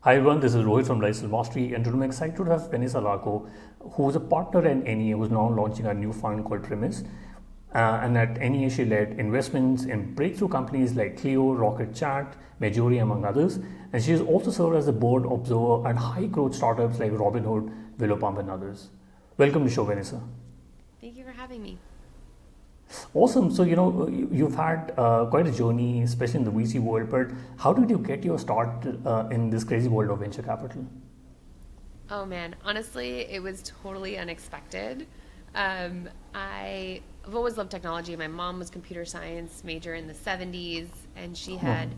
Hi everyone, this is Rohit from Lifestyle Mastery, and today I'm excited to have Vanessa Larco, who is a partner at NEA, who's now launching a new fund called Premise. And at NEA, she led investments in breakthrough companies like Cleo, Rocket.Chat, Mejuri, among others. And she has also served as a board observer at high growth startups like Robinhood, Willow Pump, and others. Welcome to the show, Vanessa. Thank you for having me. Awesome. So, you've had quite a journey, especially in the VC world, but how did you get your start in this crazy world of venture capital? Oh man, honestly, it was totally unexpected. I've always loved technology. My mom was computer science major in the 70s, and she Oh, had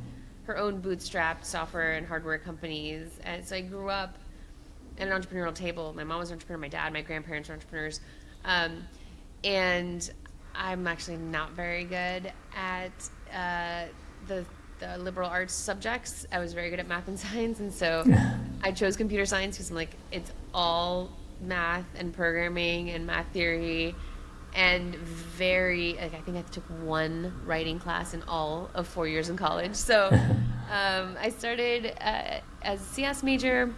her own bootstrapped software and hardware companies. And so I grew up at an entrepreneurial table. My mom was an entrepreneur, my dad, my grandparents were entrepreneurs. Um, and I'm actually not very good at the liberal arts subjects. I was very good at math and science, and so I chose computer science because I'm like, it's all math and programming and math theory, and very like I think I took one writing class in all of 4 years in college. So I started as a CS major.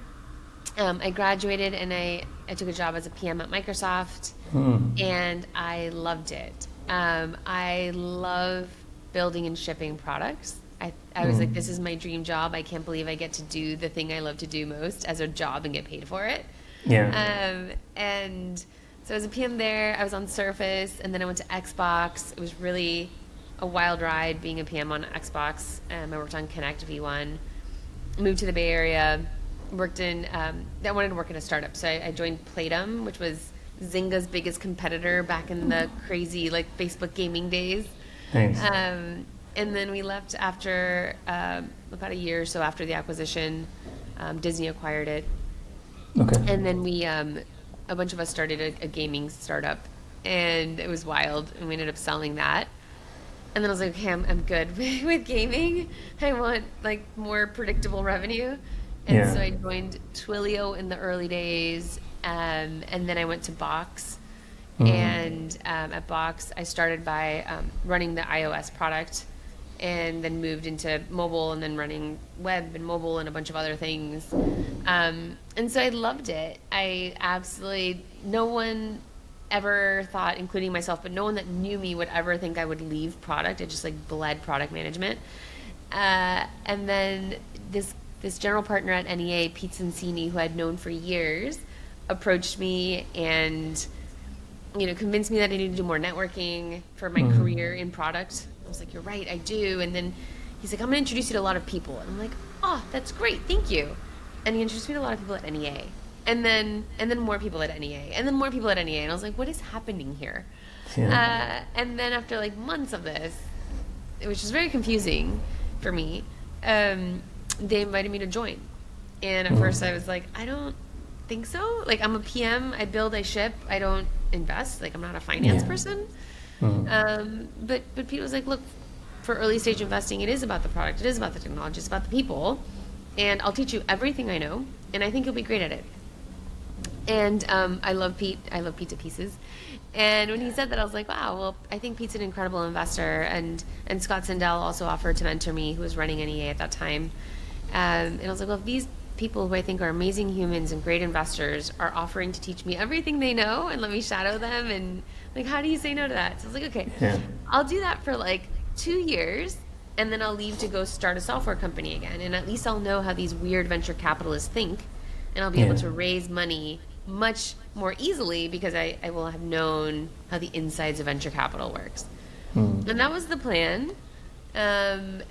I graduated and I took a job as a PM at Microsoft, and I loved it. I love building and shipping products. I was like, this is my dream job. I can't believe I get to do the thing I love to do most as a job and get paid for it. yeah. And so as a PM there, I was on Surface, and then I went to Xbox. It was really a wild ride being a PM on Xbox. I worked on Connect V1, moved to the Bay Area, worked in, I wanted to work in a startup. So I joined Playdom, which was Zynga's biggest competitor back in the crazy like Facebook gaming days. Thanks. And then we left after about a year or so after the acquisition. Disney acquired it. Okay. And then a bunch of us started a gaming startup, and it was wild, and we ended up selling that. And then I was like, okay, I'm good with gaming. I want like more predictable revenue. And Yeah. so I joined Twilio in the early days, and then I went to Box. And at Box, I started by running the iOS product, and then moved into mobile, and then running web and mobile and a bunch of other things. And so I loved it. No one ever thought, including myself, but no one that knew me would ever think I would leave product. I just like bled product management. And then this general partner at NEA, Pete Cincini, who I'd known for years, approached me and convinced me that I needed to do more networking for my career in product. I was like, you're right, I do. And then he's like, I'm going to introduce you to a lot of people. And I'm like, oh, that's great, thank you. And he introduced me to a lot of people at NEA. And then more people at NEA. And then more people at NEA. And I was like, what is happening here? Yeah. And then after like months of this, which was very confusing for me, they invited me to join. And at first I was like, I don't think so. Like, I'm a PM, I build, I ship, I don't invest. Like, I'm not a finance Yeah. person. But Pete was like, look, for early stage investing, it is about the product, it is about the technology, it's about the people, and I'll teach you everything I know, and I think you'll be great at it. And I love Pete. I love Pete to pieces. And when he said that, I was like, wow, well, I think Pete's an incredible investor. And Scott Sindell also offered to mentor me, who was running NEA at that time. And I was like, well, if these people who I think are amazing humans and great investors are offering to teach me everything they know and let me shadow them, and like, how do you say no to that? So I was like, okay, Yeah. I'll do that for like 2 years, and then I'll leave to go start a software company again. And at least I'll know how these weird venture capitalists think, and I'll be able Yeah. to raise money much more easily because I will have known how the insides of venture capital works. And that was the plan. And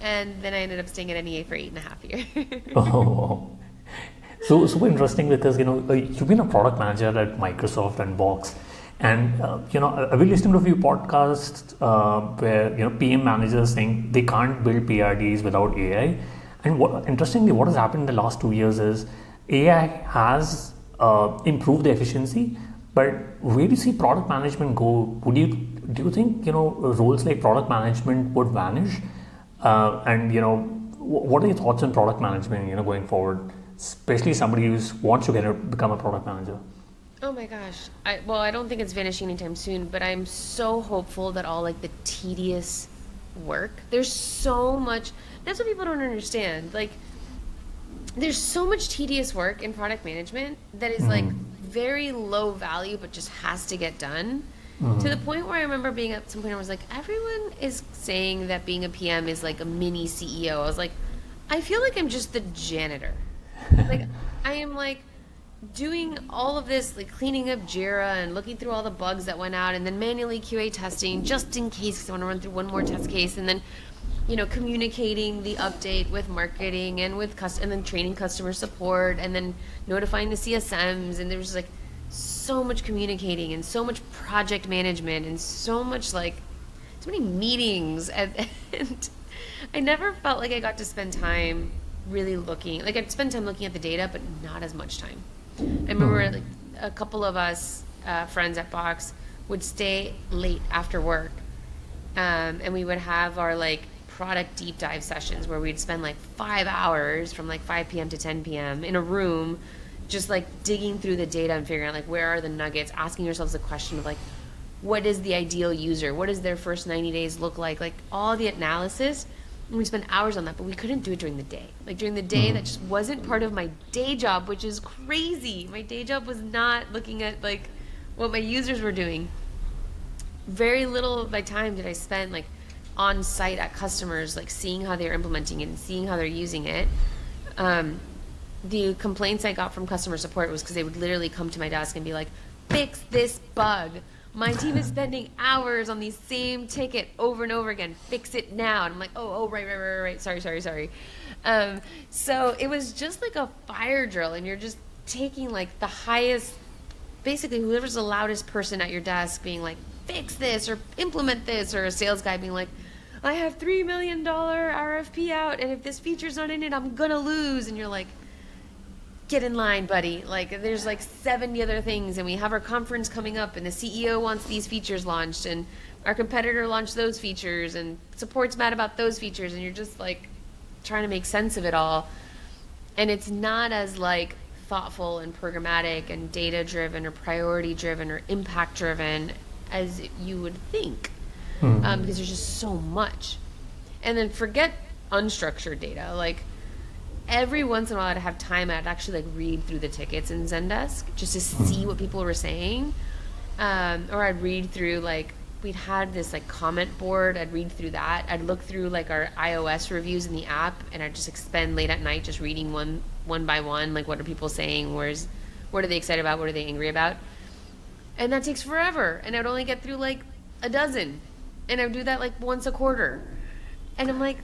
then I ended up staying at NEA for 8.5 years. Oh, so super interesting because you've been a product manager at Microsoft and Box, and I've been listening to a few podcasts where PM managers think they can't build PRDs without AI, and interestingly, what has happened in the last 2 years is AI has improved the efficiency, but where do you see product management go? Do you think roles like product management would vanish? And what are your thoughts on product management going forward, especially somebody who wants to become a product manager? Oh my gosh. I don't think it's vanishing anytime soon, but I'm so hopeful that all like the tedious work, there's so much, that's what people don't understand. Like, there's so much tedious work in product management that is like very low value, but just has to get done. To the point where I remember being at some point, I was like, everyone is saying that being a PM is like a mini CEO. I was like, I feel like I'm just the janitor. Like, I am like doing all of this, like cleaning up Jira and looking through all the bugs that went out, and then manually QA testing just in case, because I want to run through one more test case, and then, you know, communicating the update with marketing and with and then training customer support, and then notifying the CSMs, and there was like so much communicating and so much project management and so much like so many meetings, and I never felt like I got to spend time really looking, like I'd spend time looking at the data, but not as much time. I remember like a couple of us friends at Box would stay late after work, and we would have our like product deep dive sessions where we'd spend like 5 hours from like 5 p.m. to 10 p.m. in a room, just like digging through the data and figuring out like where are the nuggets, asking yourselves the question of like, what is the ideal user? What does their first 90 days look like? Like all the analysis. And we spent hours on that, but we couldn't do it during the day. Like during the day, that just wasn't part of my day job, which is crazy. My day job was not looking at like what my users were doing. Very little of my time did I spend like on site at customers, like seeing how they're implementing it and seeing how they're using it. The complaints I got from customer support was because they would literally come to my desk and be like, fix this bug. My team is spending hours on the same ticket over and over again. Fix it now. And I'm like, oh, right. Sorry. So it was just like a fire drill, and you're just taking like the highest, basically whoever's the loudest person at your desk being like, fix this or implement this, or a sales guy being like, I have $3 million RFP out, and if this feature's not in it, I'm gonna lose. And you're like, get in line, buddy. Like there's like 70 other things, and we have our conference coming up, and the CEO wants these features launched, and our competitor launched those features, and support's mad about those features, and you're just like trying to make sense of it all. And it's not as like thoughtful and programmatic and data driven or priority driven or impact driven as you would think, because there's just so much. And then forget unstructured data. Like every once in a while I'd have time, I'd actually like read through the tickets in Zendesk just to see what people were saying. Or I'd read through, like, we'd had this like comment board, I'd read through that. I'd look through like our iOS reviews in the app, and I'd just like spend late at night just reading one by one, like what are people saying, what are they excited about, what are they angry about. And that takes forever, and I'd only get through like a dozen, and I'd do that like once a quarter. And I'm like,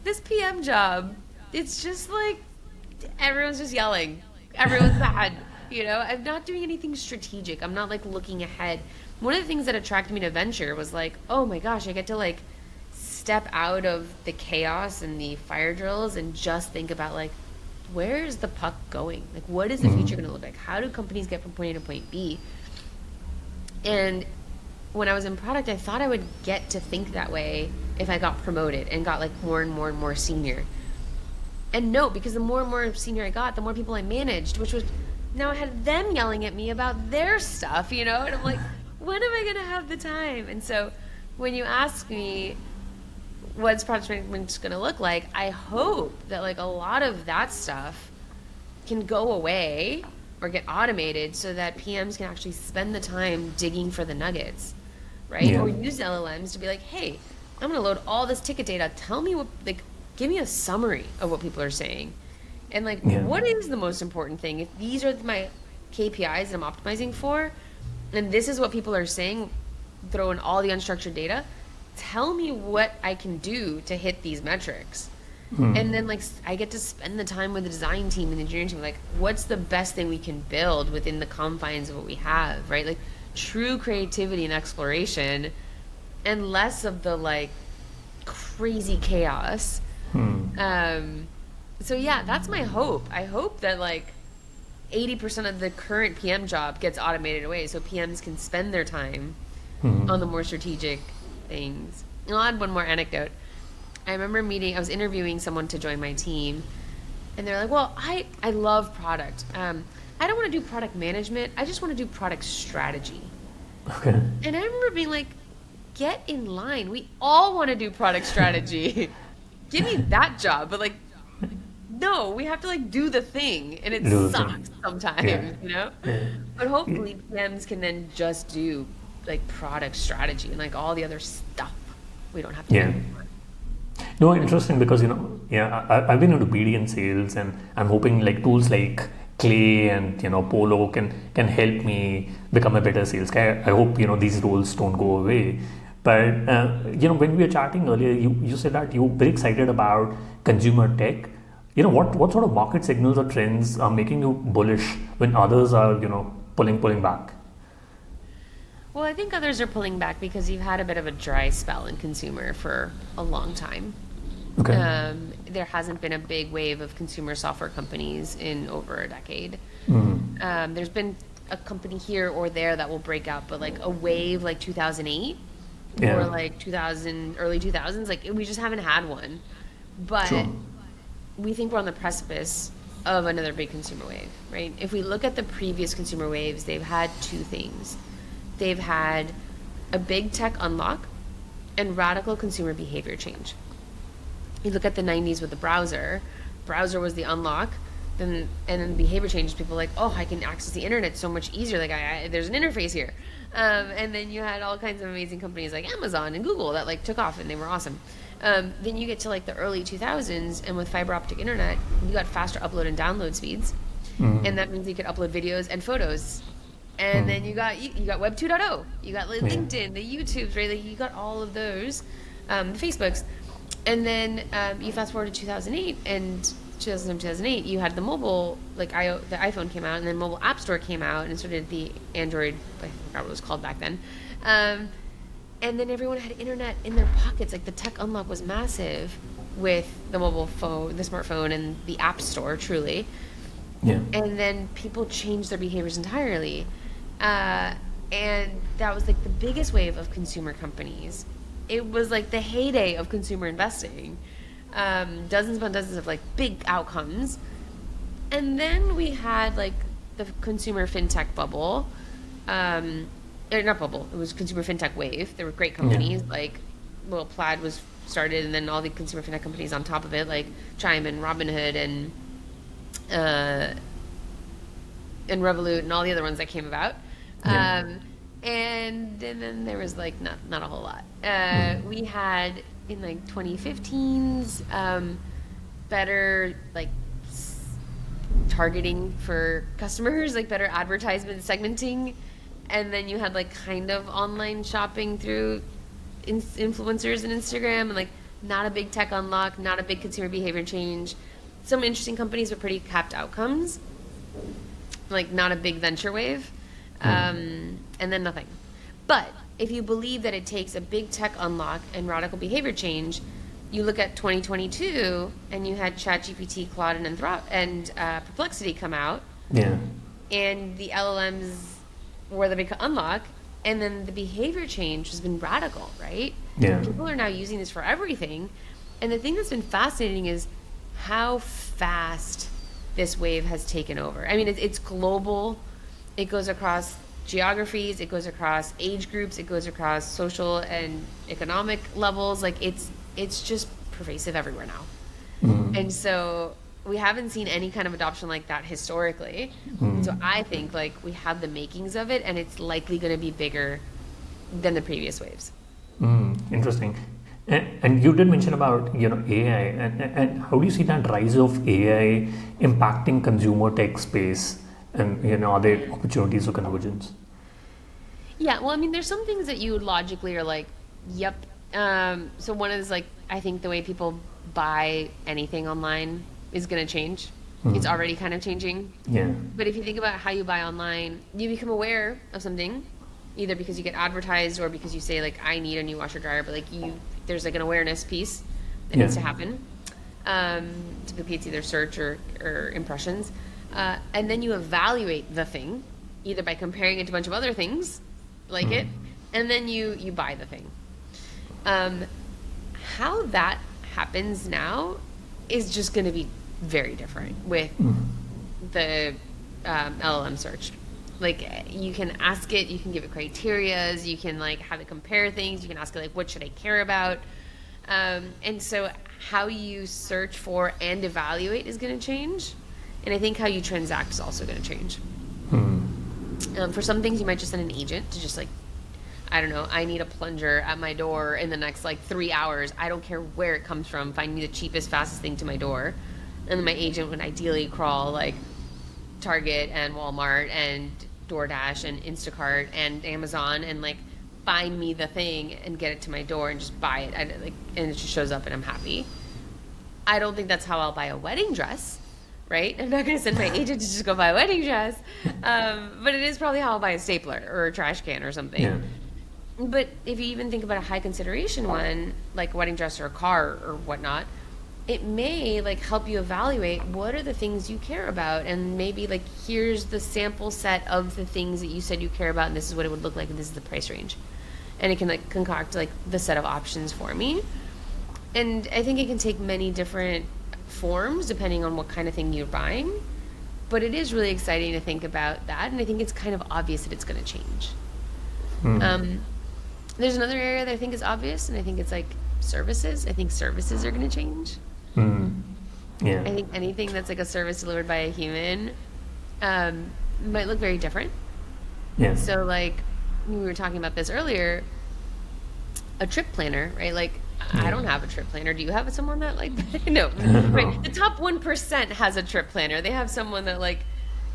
this PM job, it's just like everyone's just yelling, everyone's bad, you know. I'm not doing anything strategic, I'm not like looking ahead. One of the things that attracted me to venture was like, oh my gosh, I get to like step out of the chaos and the fire drills and just think about like, where is the puck going? Like, what is the future going to look like? How do companies get from point A to point B? And when I was in product, I thought I would get to think that way if I got promoted and got like more and more senior. And no, because the more and more senior I got, the more people I managed, which was, now I had them yelling at me about their stuff, you know? And I'm like, when am I going to have the time? And so when you ask me what's product management going to look like, I hope that like a lot of that stuff can go away or get automated so that PMs can actually spend the time digging for the nuggets, right? Yeah. Or use LLMs to be like, hey, I'm going to load all this ticket data. Tell me what, like, give me a summary of what people are saying. And like, what is the most important thing? If these are my KPIs that I'm optimizing for, and this is what people are saying, throw in all the unstructured data, tell me what I can do to hit these metrics. And then like I get to spend the time with the design team and the engineering team, like what's the best thing we can build within the confines of what we have, right? Like true creativity and exploration, and less of the like crazy chaos. So yeah, that's my hope. I hope that like 80% of the current PM job gets automated away so PMs can spend their time on the more strategic things. And I'll add one more anecdote. I remember I was interviewing someone to join my team, and they're like, well, I love product. I don't want to do product management. I just want to do product strategy. Okay. And I remember being like, get in line. We all want to do product strategy. Give me that job. But like, no, we have to like do the thing, and it Do the sucks thing. sometimes, Yeah. you know. Yeah. But hopefully, PMs can then just do like product strategy and like all the other stuff we don't have to do Yeah. anymore. No, interesting because yeah, I've been into BD and sales, and I'm hoping like tools like Clay and Polo can help me become a better sales guy. I hope these roles don't go away. But when we were chatting earlier, you said that you're very excited about consumer tech. What sort of market signals or trends are making you bullish when others are pulling back? Well, I think others are pulling back because you've had a bit of a dry spell in consumer for a long time. Okay. There hasn't been a big wave of consumer software companies in over a decade. There's been a company here or there that will break out, but like a wave like 2008 Yeah. or like 2000, early 2000s, like we just haven't had one. But Sure. we think we're on the precipice of another big consumer wave, right? If we look at the previous consumer waves, they've had two things. They've had a big tech unlock and radical consumer behavior change. You look at the 90s with the browser was the unlock, and then behavior changes. People were like, oh, I can access the internet so much easier. Like, there's an interface here. And then you had all kinds of amazing companies like Amazon and Google that like took off and they were awesome. Then you get to like the early 2000s, and with fiber optic internet, you got faster upload and download speeds, and that means you could upload videos and photos. And then you got Web 2.0, you got like LinkedIn, the YouTubes, right? Like you got all of those, the Facebooks, and then you fast forward to 2008 and 2008, you had the mobile, like the iPhone came out, and then mobile app store came out, and so did the Android. I forgot what it was called back then. And then everyone had internet in their pockets. Like the tech unlock was massive with the mobile phone, the smartphone, and the app store. Truly. Yeah. And then people changed their behaviors entirely. And that was like the biggest wave of consumer companies. It was like the heyday of consumer investing. Dozens upon dozens of like big outcomes. And then we had like the consumer fintech bubble. Not bubble, it was consumer fintech wave. There were great companies like, well, Plaid was started, and then all the consumer fintech companies on top of it, like Chime and Robinhood and Revolut and all the other ones that came about. And then there was like not a whole lot. We had in like 2015s better like targeting for customers, like better advertisement segmenting, and then you had like kind of online shopping through influencers and Instagram, and like not a big tech unlock, not a big consumer behavior change. Some interesting companies with pretty capped outcomes, like not a big venture wave, and then nothing. But if you believe that it takes a big tech unlock and radical behavior change, you look at 2022 and you had ChatGPT, Claude, and Perplexity come out, and the LLMs were the big unlock, and then the behavior change has been radical, right? People are now using this for everything, and the thing that's been fascinating is how fast this wave has taken over. I mean, it's global. It goes across geographies. It goes across age groups. It goes across social and economic levels. Like it's just pervasive everywhere now. And so we haven't seen any kind of adoption like that historically. So I think like we have the makings of it, and it's likely going to be bigger than the previous waves. Interesting. And you did mention about AI, and how do you see that rise of AI impacting consumer tech space, and are there opportunities for convergence? Yeah, well, I mean, there's some things that you logically are like, yep. So one is like, I think the way people buy anything online is going to change. It's already kind of changing. But if you think about how you buy online, you become aware of something, either because you get advertised or because you say like, I need a new washer dryer, but like there's like an awareness piece that needs to happen. Typically it's either search or impressions. And then you evaluate the thing, either by comparing it to a bunch of other things like it, and then you buy the thing. How that happens now is just going to be very different with the LLM search. Like you can ask it, you can give it criterias, you can like have it compare things, you can ask it like, what should I care about? And so how you search for and evaluate is going to change. And I think how you transact is also going to change. For some things, you might just send an agent to just like, I don't know, I need a plunger at my door in the next like 3 hours. I don't care where it comes from. Find me the cheapest, fastest thing to my door. And then my agent would ideally crawl like Target and Walmart and DoorDash and Instacart and Amazon and like find me the thing and get it to my door and just buy it. And it just shows up and I'm happy. I don't think that's how I'll buy a wedding dress, right? I'm not going to send my agent to just go buy a wedding dress. But it is probably how I'll buy a stapler or a trash can or something. Yeah. But if you even think about a high consideration one, like a wedding dress or a car or whatnot, it may like help you evaluate what are the things you care about, and maybe like here's the sample set of the things that you said you care about, and this is what it would look like, and this is the price range, and it can like concoct like the set of options for me. And I think it can take many different forms depending on what kind of thing you're buying, but it is really exciting to think about that, and I think it's kind of obvious that it's going to change. There's another area that I think is obvious, and I think it's like services. I think services are going to change. Yeah. I think anything that's like a service delivered by a human might look very different. Yeah. So like we were talking about this earlier, a trip planner, right? Like I don't have a trip planner. Do you have someone that like no, right? The top 1% has a trip planner. They have someone that like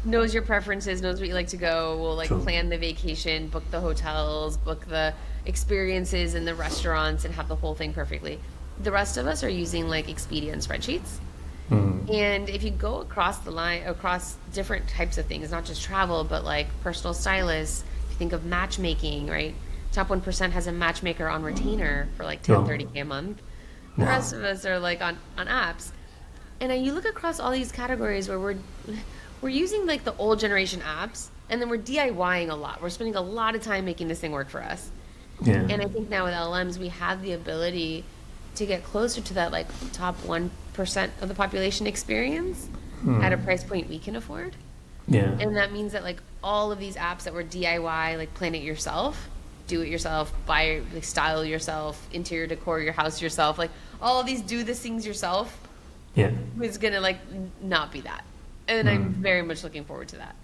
knows your preferences, knows what you like to go, will like plan the vacation, book the hotels, book the experiences in the restaurants, and have the whole thing perfectly. The rest of us are using like Expedia and spreadsheets. And if you go across the line, across different types of things, not just travel, but like personal stylists, if you think of matchmaking, right? Top 1% has a matchmaker on retainer for like $10-30K a month. The rest of us are like on apps. And then you look across all these categories where we're using like the old generation apps, and then we're DIYing a lot. We're spending a lot of time making this thing work for us. Yeah. And I think now with LLMs, we have the ability to get closer to that like top 1% of the population experience at a price point we can afford. Yeah. And that means that like all of these apps that were DIY, like plan it yourself, do it yourself, buy, like, style yourself, interior decor your house yourself, like all of these do the things yourself. Yeah. It's gonna like not be that. And I'm very much looking forward to that.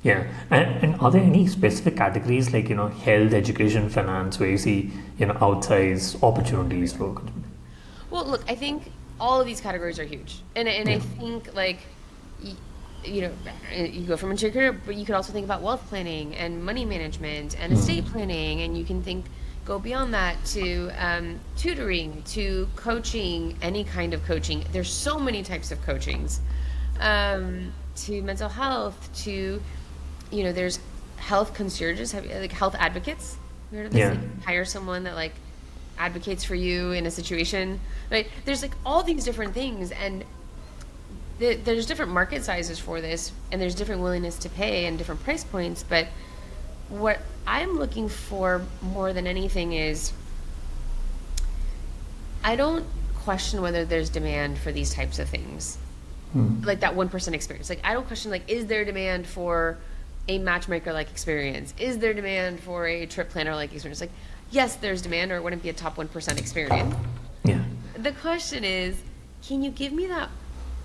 Yeah. And are there any specific categories like, health, education, finance, where you see, outsized opportunities for? Well, look, I think all of these categories are huge. And I think like, you go from interior, but you could also think about wealth planning and money management and estate planning. And you can go beyond that to tutoring, to coaching, any kind of coaching. There's so many types of coachings. To mental health, to, there's health concierges, like health advocates. You heard of this? Yeah. Like, hire someone that like advocates for you in a situation, right? There's like all these different things, and there's different market sizes for this, and there's different willingness to pay and different price points. But what I'm looking for more than anything is, I don't question whether there's demand for these types of things. Like that 1% experience. Like I don't question like, is there demand for a matchmaker like experience? Is there demand for a trip planner like experience? Like, yes, there's demand, or it wouldn't be a top 1% experience. Yeah. The question is, can you give me that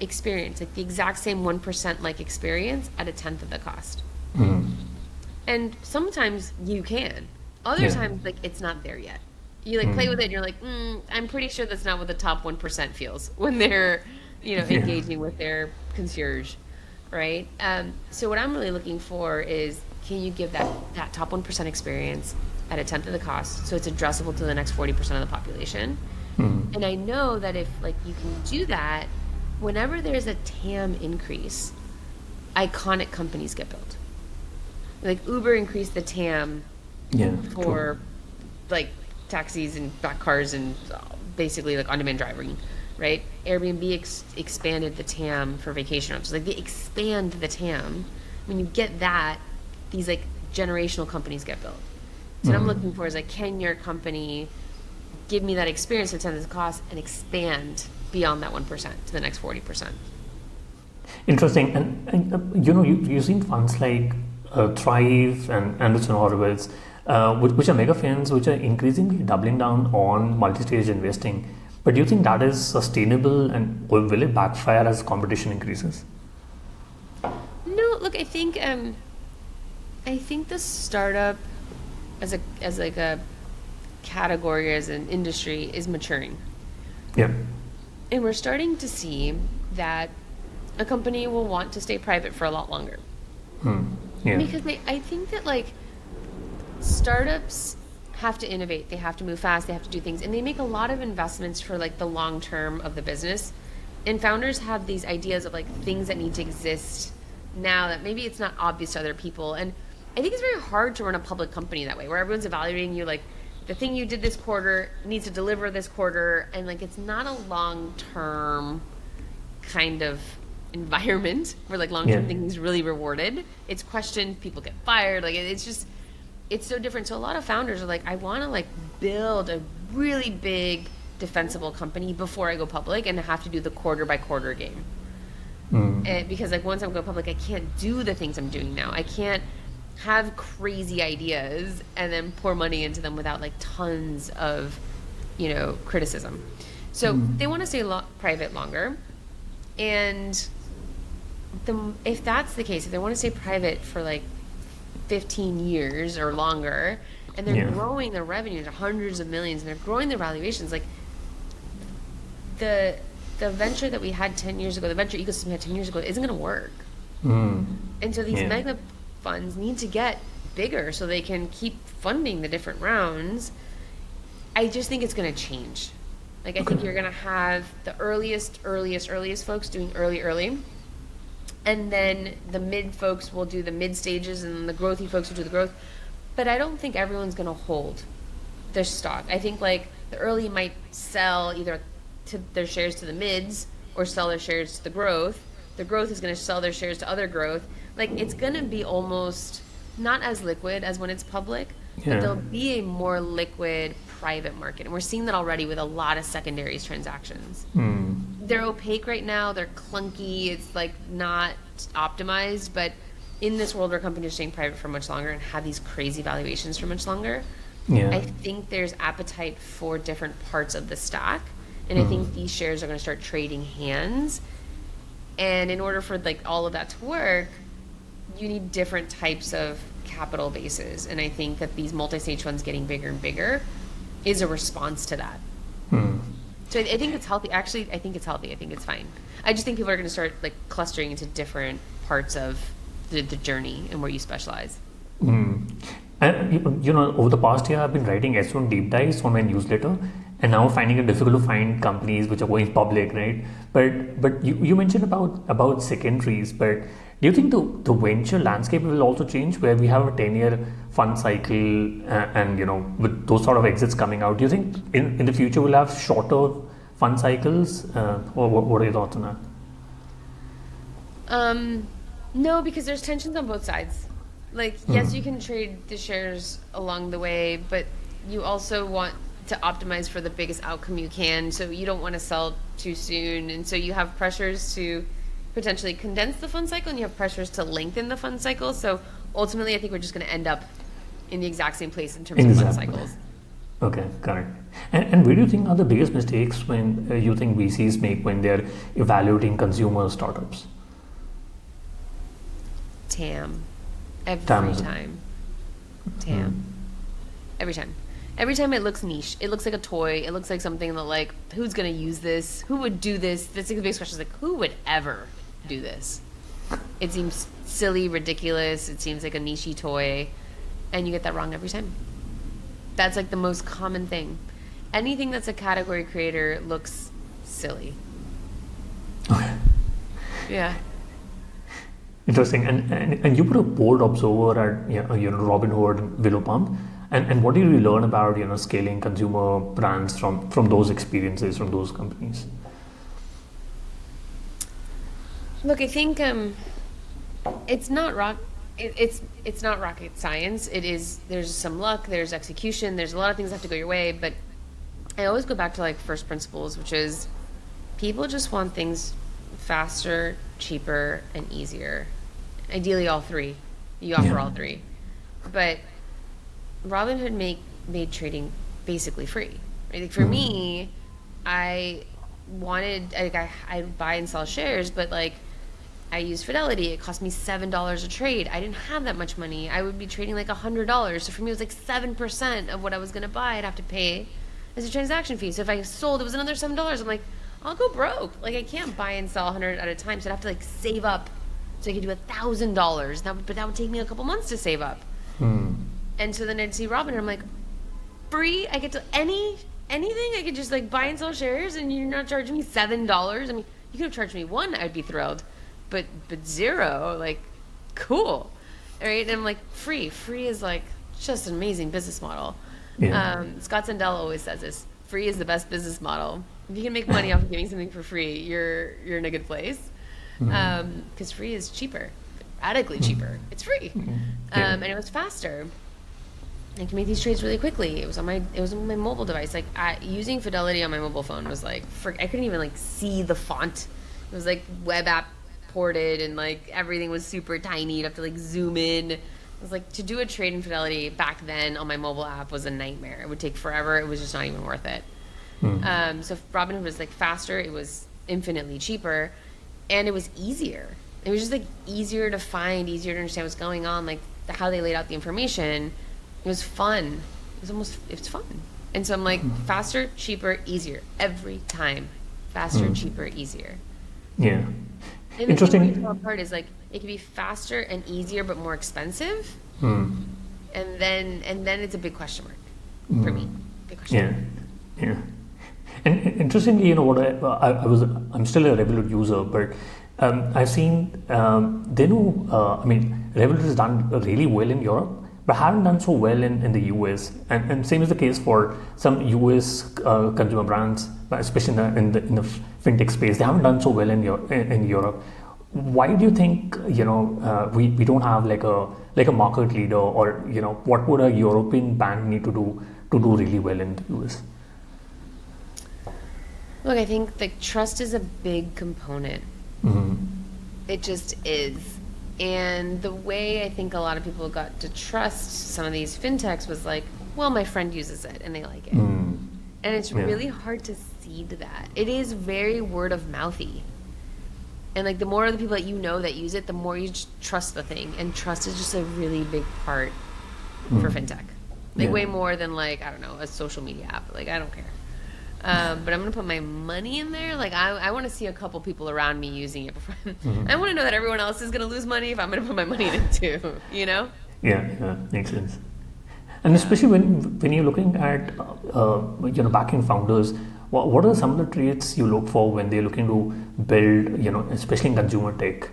experience, like the exact same 1% like experience at a tenth of the cost? And sometimes you can. Other times, like it's not there yet. You like play with it and you're like, I'm pretty sure that's not what the top 1% feels when they're engaging with their concierge, right? So what I'm really looking for is, can you give that top 1% experience at a tenth of the cost, so it's addressable to the next 40% of the population? And I know that if like you can do that, whenever there's a TAM increase, iconic companies get built. Like Uber increased the TAM for like taxis and black cars and basically like on-demand driving. Right? Airbnb expanded the TAM for vacation rentals. Like they expand the TAM. When you get that, these like generational companies get built. So what I'm looking for is like, can your company give me that experience at 10 of the cost and expand beyond that 1% to the next 40%? Interesting. And you've seen funds like Thrive and Anderson Horowitz, which are mega funds, which are increasingly doubling down on multi-stage investing. But do you think that is sustainable, and or will it backfire as competition increases? No, look, I think the startup as like a category, as an industry, is maturing. Yeah. And we're starting to see that a company will want to stay private for a lot longer. Yeah. Because I think that like startups have to innovate, they have to move fast, they have to do things, and they make a lot of investments for like the long term of the business. And founders have these ideas of like things that need to exist now that maybe it's not obvious to other people. And I think it's very hard to run a public company that way, where everyone's evaluating you like the thing you did this quarter needs to deliver this quarter, and like it's not a long term kind of environment where like long term thinking is really rewarded. It's questioned, people get fired, like it's just, it's so different. So a lot of founders are like, I want to like build a really big defensible company before I go public, and I have to do the quarter by quarter game. And because like once I go public, I can't do the things I'm doing now. I can't have crazy ideas and then pour money into them without like tons of, criticism. So they want to stay private longer. And if that's the case, if they want to stay private for like 15 years or longer, and they're growing their revenue to hundreds of millions, and they're growing their valuations, like the venture that we had 10 years ago, the venture ecosystem we had 10 years ago, isn't going to work. And so these mega funds need to get bigger so they can keep funding the different rounds. I just think it's going to change. Like, I think you're going to have the earliest folks doing early. And then the mid folks will do the mid stages, and the growthy folks will do the growth. But I don't think everyone's going to hold their stock. I think like the early might sell either to their shares to the mids or sell their shares to the growth. The growth is going to sell their shares to other growth. Like, it's going to be almost not as liquid as when it's public, but there'll be a more liquid private market. And we're seeing that already with a lot of secondaries transactions. They're opaque right now. They're clunky. It's like not optimized. But in this world where companies are staying private for much longer and have these crazy valuations for much longer, I think there's appetite for different parts of the stack. And I think these shares are going to start trading hands. And in order for like all of that to work, you need different types of capital bases. And I think that these multi-stage funds getting bigger and bigger is a response to that. So I think it's healthy. Actually, I think it's healthy. I think it's fine. I just think people are going to start like clustering into different parts of the journey and where you specialize. And over the past year, I've been writing S1 deep dives on my newsletter, and now finding it difficult to find companies which are going public, right? But you mentioned about secondaries, but do you think the venture landscape will also change, where we have a 10-year fund cycle, and with those sort of exits coming out, do you think in the future we'll have shorter fund cycles, or what are your thoughts on that? No, because there's tensions on both sides. Like, yes, you can trade the shares along the way, but you also want to optimize for the biggest outcome you can, so you don't want to sell too soon, and so you have pressures to potentially condense the fund cycle, and you have pressures to lengthen the fund cycle. So ultimately, I think we're just going to end up in the exact same place in terms of fund cycles. Okay, correct. And where do you think are the biggest mistakes when you think VCs make when they're evaluating consumer startups? TAM. Every time. TAM. Every time. Every time it looks niche. It looks like a toy. It looks like something that, like, who's going to use this? Who would do this? That's like the biggest question is, like, who would ever do this? It seems silly, ridiculous. It seems like a niche-y toy. And you get that wrong every time. That's, like, the most common thing. Anything that's a category creator looks silly. Okay. Yeah. Interesting. And you were a board observer at Robinhood and Willow Pump. And what did you learn about scaling consumer brands from those experiences, from those companies? Look, I think it's not it's not rocket science. It is. There's some luck. There's execution. There's a lot of things that have to go your way. But I always go back to like first principles, which is people just want things faster, cheaper, and easier. Ideally, all three. You offer all three, but Robinhood made trading basically free. Right? Like for me, I wanted, like, I buy and sell shares, but like I use Fidelity. It cost me $7 a trade. I didn't have that much money. I would be trading like $100. So for me, it was like 7% of what I was going to buy. I'd have to pay as a transaction fee. So if I sold, it was another $7. I'm like, I'll go broke. Like, I can't buy and sell 100 at a time. So I'd have to like save up so I could do $1,000. But that would take me a couple months to save up. And so then I'd see Robinhood. I'm like, free. I get to anything. I could just like buy and sell shares, and you're not charging me $7. I mean, you could have charged me $1. I'd be thrilled. But $0, like, cool, right? And I'm like, free is like just an amazing business model. Yeah. Scott Sandell always says this: free is the best business model. If you can make money off of giving something for free, you're in a good place. Because free is cheaper, radically cheaper. It's free, and it was faster. I can make these trades really quickly. It was on my mobile device. Like, using Fidelity on my mobile phone was like, I couldn't even like see the font. It was like web app ported, and like everything was super tiny. You'd have to like zoom in. It was like, to do a trade in Fidelity back then on my mobile app was a nightmare. It would take forever. It was just not even worth it. So Robinhood was like faster. It was infinitely cheaper, and it was easier. It was just like easier to find, easier to understand what's going on. Like how they laid out the information, it was fun. It's fun. And so I'm like, faster, cheaper, easier every time. Faster, cheaper, easier. Yeah. And Interesting. The thing part is like, it can be faster and easier but more expensive. And then it's a big question mark for me. Big question mark. Yeah. And interestingly, you know what, I'm still a Revolut user, but I've seen they know. I mean, Revolut has done really well in Europe, but haven't done so well in the US. And same is the case for some US consumer brands, especially in the fintech space. They haven't done so well in Europe. Why do you think, you know, we don't have like a market leader, or, you know, what would a European bank need to do really well in the US? Look, I think the trust is a big component. It just is. And the way I think a lot of people got to trust some of these fintechs was like, well, my friend uses it and they like it. And it's really hard to seed that. It is very word of mouthy. And like, the more of the people that you know that use it, the more you just trust the thing. And trust is just a really big part for fintech. Like, way more than like, I don't know, a social media app. Like, I don't care. But I'm going to put my money in there. Like, I want to see a couple people around me using it before. I want to know that everyone else is going to lose money if I'm going to put my money in it too, you know? Yeah, makes sense. And especially when you're looking at, you know, backing founders, what are some of the traits you look for when they're looking to build, you know, especially in consumer tech?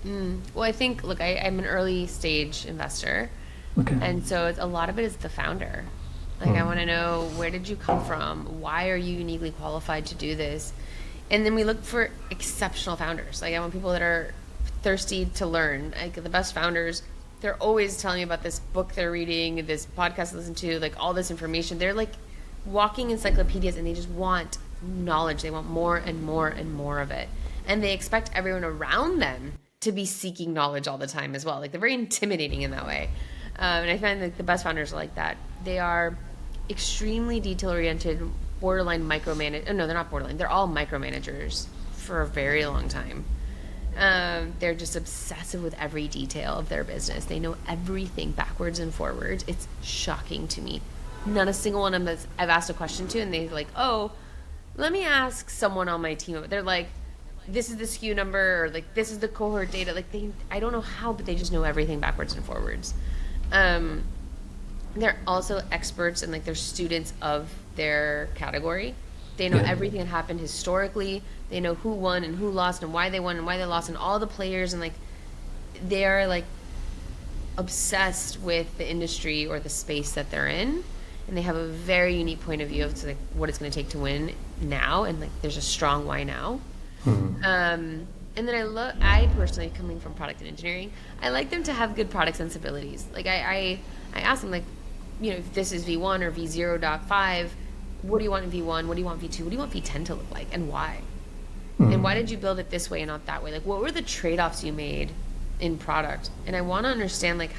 Well, I think, look, I'm an early stage investor. Okay. And so a lot of it is the founder. Like, I want to know, where did you come from? Why are you uniquely qualified to do this? And then we look for exceptional founders. Like, I want people that are thirsty to learn. Like, the best founders, they're always telling me about this book they're reading, this podcast to listen to, like all this information. They're like walking encyclopedias, and they just want knowledge. They want more and more and more of it. And they expect everyone around them to be seeking knowledge all the time as well. Like, they're very intimidating in that way. And I find that the best founders are like that. They are extremely detail-oriented, borderline micromanage. Oh, no, they're not borderline. They're all micromanagers for a very long time. They're just obsessive with every detail of their business. They know everything backwards and forwards. It's shocking to me. Not a single one of them I've asked a question to, and they're like, oh, let me ask someone on my team. They're like, this is the SKU number, or like, this is the cohort data. Like, I don't know how, but they just know everything backwards and forwards. They're also experts, and like, they're students of their category. They know everything that happened historically. They know who won and who lost and why they won and why they lost, and all the players, and like, they are like obsessed with the industry or the space that they're in, and they have a very unique point of view of like what it's going to take to win now, and like, there's a strong why now. And then I personally, coming from product and engineering, I like them to have good product sensibilities. Like, I ask them, like, you know, if this is V1 or V0.5, what do you want in V1? What do you want V2? What do you want V10 to look like, and why? And why did you build it this way and not that way? Like, what were the trade-offs you made in product? And I want to understand, like,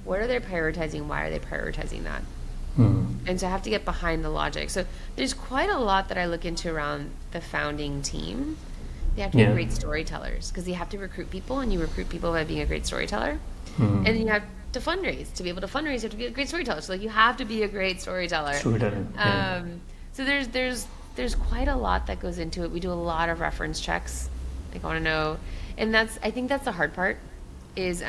what are they prioritizing? Why are they prioritizing that? And so I have to get behind the logic. So there's quite a lot that I look into around the founding team. They have to be great storytellers because you have to recruit people, and you recruit people by being a great storyteller. And then you have to fundraise. To be able to fundraise, you have to be a great storyteller. So like you have to be a great storyteller. So there's quite a lot that goes into it. We do a lot of reference checks. Like I want to know, and I think that's the hard part is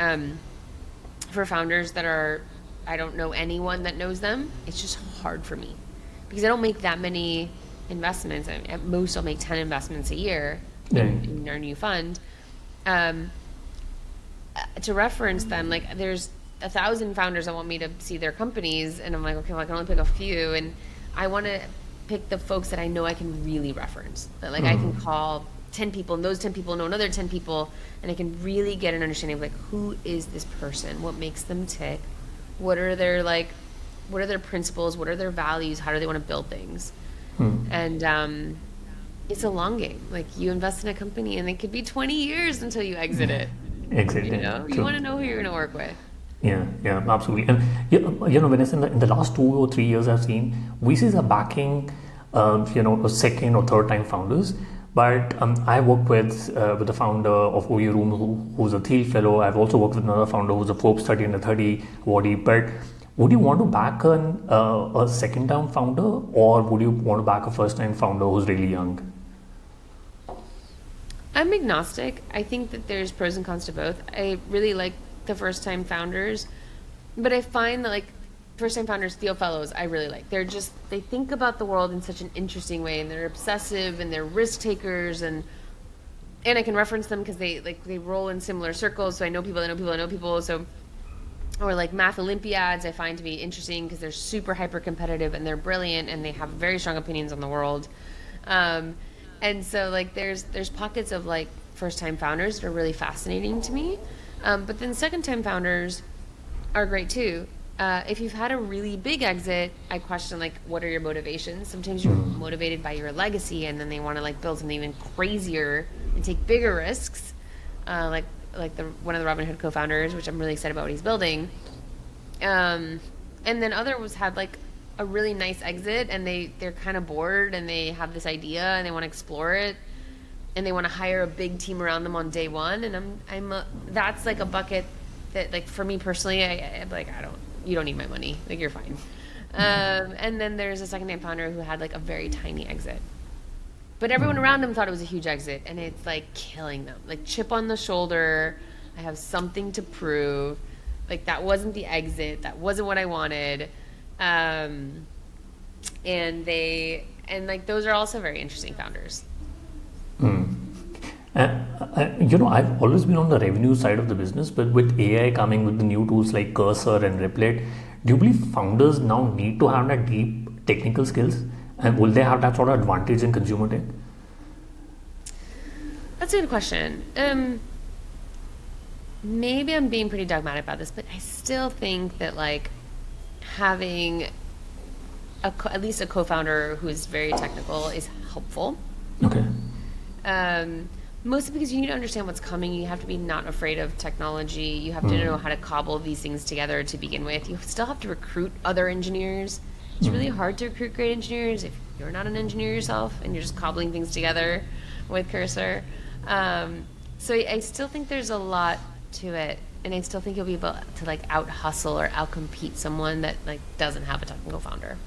for founders that are, I don't know anyone that knows them. It's just hard for me because I don't make that many investments. At most, I'll make 10 investments a year in our new fund. To reference them, like there's 1,000 founders that want me to see their companies, and I'm like, okay, well, I can only pick a few, and I want to pick the folks that I know I can really reference. That like I can call 10 people, and those 10 people know another 10 people, and I can really get an understanding of like who is this person, what makes them tick, what are their principles, what are their values, how do they want to build things, and it's a long game. Like you invest in a company, and it could be 20 years until you exit it. Exactly. You want to know who you're going to work with. Yeah, absolutely. And Vanessa, in the last 2 or 3 years, I've seen VCs are backing, a second or third time founders. But I work with the founder of OU Room, who's a Thiel fellow. I've also worked with another founder who's a Forbes 30 under 30 awardee. But would you want to back a second time founder, or would you want to back a first time founder who's really young? I'm agnostic. I think that there's pros and cons to both. I really like the first time founders, but I find that like first time founders, Thiel fellows, I really like. They think about the world in such an interesting way, and they're obsessive, and they're risk takers, and I can reference them because they roll in similar circles. So I know people, So, or like math Olympiads, I find to be interesting because they're super hyper competitive, and they're brilliant, and they have very strong opinions on the world. And so like there's pockets of like first time founders that are really fascinating to me. But then second time founders are great too. If you've had a really big exit, I question like what are your motivations? Sometimes you're motivated by your legacy, and then they want to like build something even crazier and take bigger risks. Like one of the Robinhood co-founders, which I'm really excited about what he's building. And then others had like a really nice exit, and they're kind of bored, and they have this idea, and they want to explore it, and they want to hire a big team around them on day one. And that's like a bucket that like for me personally, I'm like, you don't need my money, like you're fine. And then there's a second time founder who had like a very tiny exit, but everyone around him thought it was a huge exit, and it's like killing them, like chip on the shoulder. I have something to prove. Like that wasn't the exit. That wasn't what I wanted. And like those are also very interesting founders. I've always been on the revenue side of the business, but with AI coming with the new tools like Cursor and Replit, do you believe founders now need to have that deep technical skills, and will they have that sort of advantage in consumer tech? That's a good question. Maybe I'm being pretty dogmatic about this, but I still think that like having at least a co-founder who is very technical is helpful. Okay. Mostly because you need to understand what's coming. You have to be not afraid of technology. You have to know how to cobble these things together to begin with. You still have to recruit other engineers. It's really hard to recruit great engineers if you're not an engineer yourself and you're just cobbling things together with Cursor. So I still think there's a lot to it, and I still think you'll be able to like out hustle or out compete someone that like doesn't have a technical founder.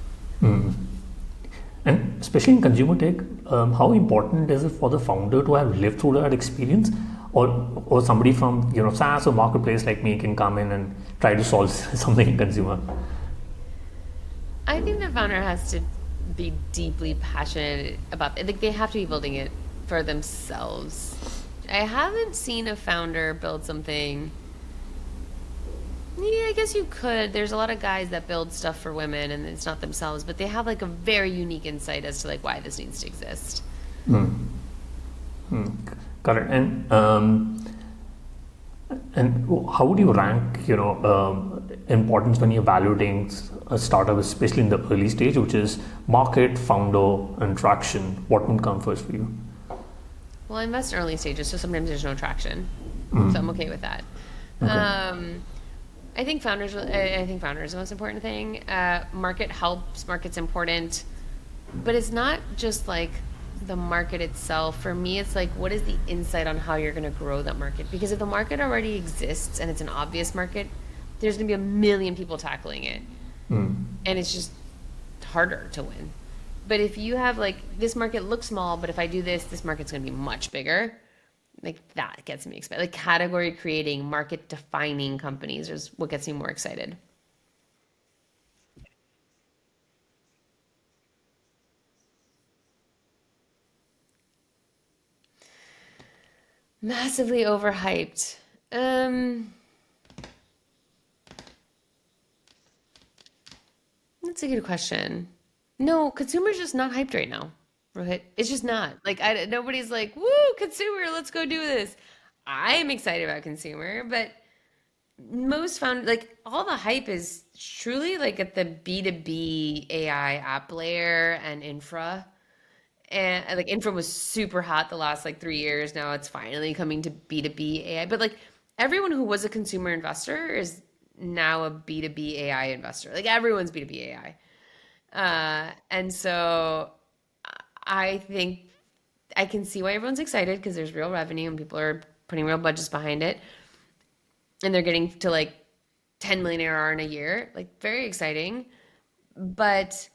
And especially in consumer tech, how important is it for the founder to have lived through that experience, or somebody from SaaS or marketplace like me can come in and try to solve something in consumer? I think the founder has to be deeply passionate about it. Like they have to be building it for themselves. I haven't seen a founder build something. Yeah, I guess you could. There's a lot of guys that build stuff for women and it's not themselves, but they have like a very unique insight as to like why this needs to exist. Correct. And how would you rank, importance when you're evaluating a startup, especially in the early stage, which is market, founder, and traction? What would come first for you? Well, I invest in early stages, so sometimes there's no traction. So I'm okay with that. Okay. I think founders are the most important thing. Market helps. Market's important, but it's not just like the market itself. For me, it's like what is the insight on how you're going to grow that market? Because if the market already exists and it's an obvious market, there's going to be a million people tackling it, and it's just harder to win. But if you have like this market looks small, but if I do this, this market's going to be much bigger. Like that gets me excited. Like category creating, market defining companies is what gets me more excited. Massively overhyped. That's a good question. No, consumer's just not hyped right now, Rohit. It's just not. Like nobody's like, "Woo, consumer, let's go do this." I am excited about consumer, but most found like all the hype is truly like at the B2B AI app layer and infra. And like infra was super hot the last like 3 years. Now it's finally coming to B2B AI. But like everyone who was a consumer investor is now a B2B AI investor. Like everyone's B2B AI. And so I think I can see why everyone's excited because there's real revenue and people are putting real budgets behind it. And they're getting to like 10 million ARR in a year. Like very exciting. But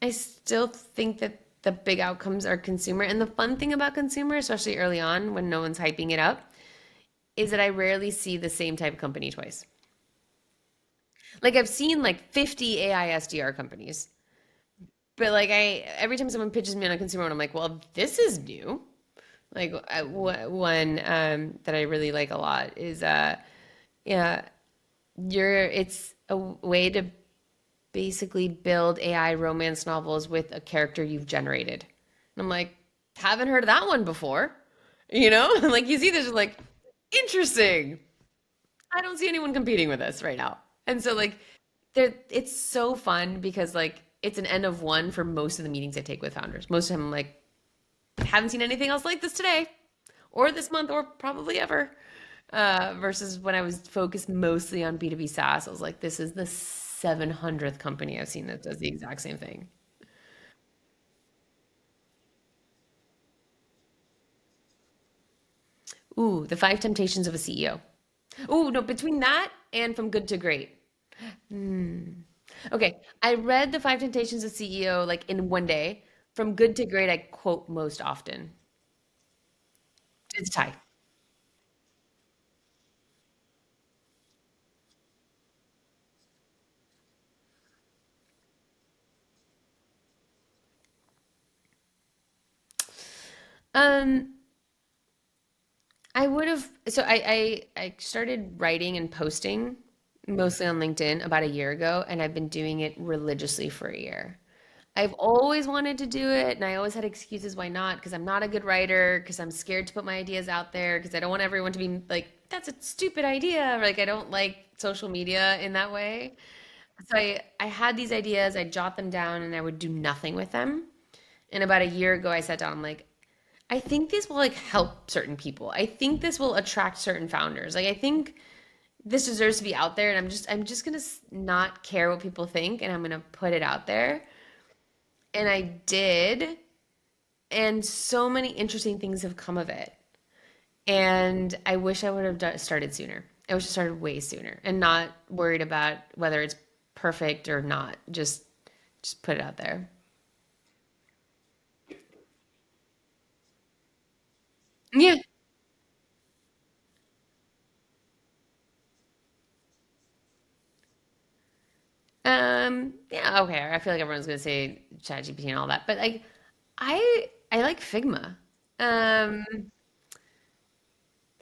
I still think that the big outcomes are consumer. And the fun thing about consumer, especially early on when no one's hyping it up, is that I rarely see the same type of company twice. Like I've seen like 50 AI SDR companies, but like I every time someone pitches me on a consumer one, I'm like, well, this is new. Like one that I really like a lot is yeah, it's a way to basically build AI romance novels with a character you've generated. And I'm like, haven't heard of that one before. You know? Like you see this like interesting. I don't see anyone competing with us right now. And so like there it's so fun because like it's an N of one for most of the meetings I take with founders. Most of them I'm like, haven't seen anything else like this today or this month or probably ever. Versus when I was focused mostly on B2B SaaS, I was like, this is the 700th company I've seen that does the exact same thing. Ooh, the five temptations of a CEO. Ooh, no, between that and from good to great. Okay, I read the five temptations of CEO like in one day. From good to great, I quote most often. It's a tie. Um, I would have. So I started writing and posting mostly on LinkedIn about a year ago, and I've been doing it religiously for a year. I've always wanted to do it, and I always had excuses why not, because I'm not a good writer, because I'm scared to put my ideas out there, because I don't want everyone to be like, that's a stupid idea. Or like I don't like social media in that way. So I had these ideas, I jot them down, and I would do nothing with them. And about a year ago, I sat down, I'm like, I think this will like help certain people. I think this will attract certain founders. Like I think this deserves to be out there, and I'm just gonna not care what people think, and I'm gonna put it out there. And I did, and so many interesting things have come of it. And I wish I would have started sooner. I wish I started way sooner, and not worried about whether it's perfect or not. Just put it out there. Yeah. Yeah, okay. I feel like everyone's gonna say ChatGPT and all that, but like I like Figma. Um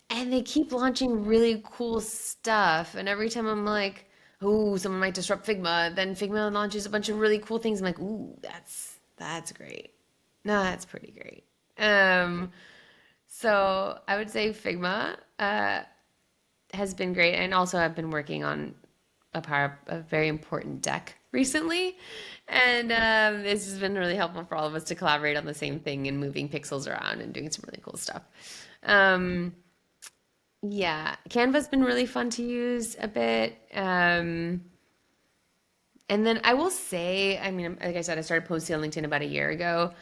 and they keep launching really cool stuff. And every time I'm like, ooh, someone might disrupt Figma, then Figma launches a bunch of really cool things. I'm like, ooh, that's great. No, that's pretty great. Um, so I would say Figma has been great, and also I've been working on a very important deck recently, and this has been really helpful for all of us to collaborate on the same thing and moving pixels around and doing some really cool stuff. Um, Yeah, Canva's been really fun to use a bit. And then I will say, I mean, like I said, I started posting on LinkedIn about a year ago.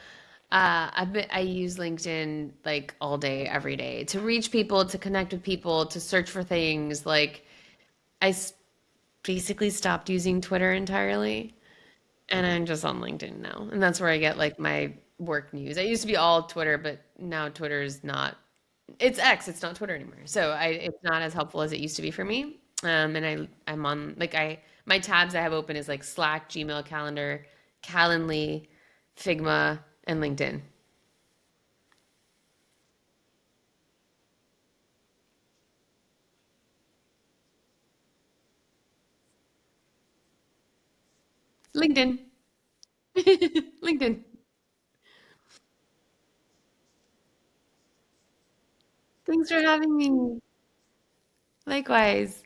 I use LinkedIn like all day, every day to reach people, to connect with people, to search for things. Like I s- basically stopped using Twitter entirely, and I'm just on LinkedIn now, and that's where I get like my work news. I used to be all Twitter, but now Twitter is not. It's X. It's not Twitter anymore. So it's not as helpful as it used to be for me. And I'm on like my tabs I have open is like Slack, Gmail, Calendar, Calendly, Figma, and LinkedIn. LinkedIn. LinkedIn. Thanks for having me. Likewise.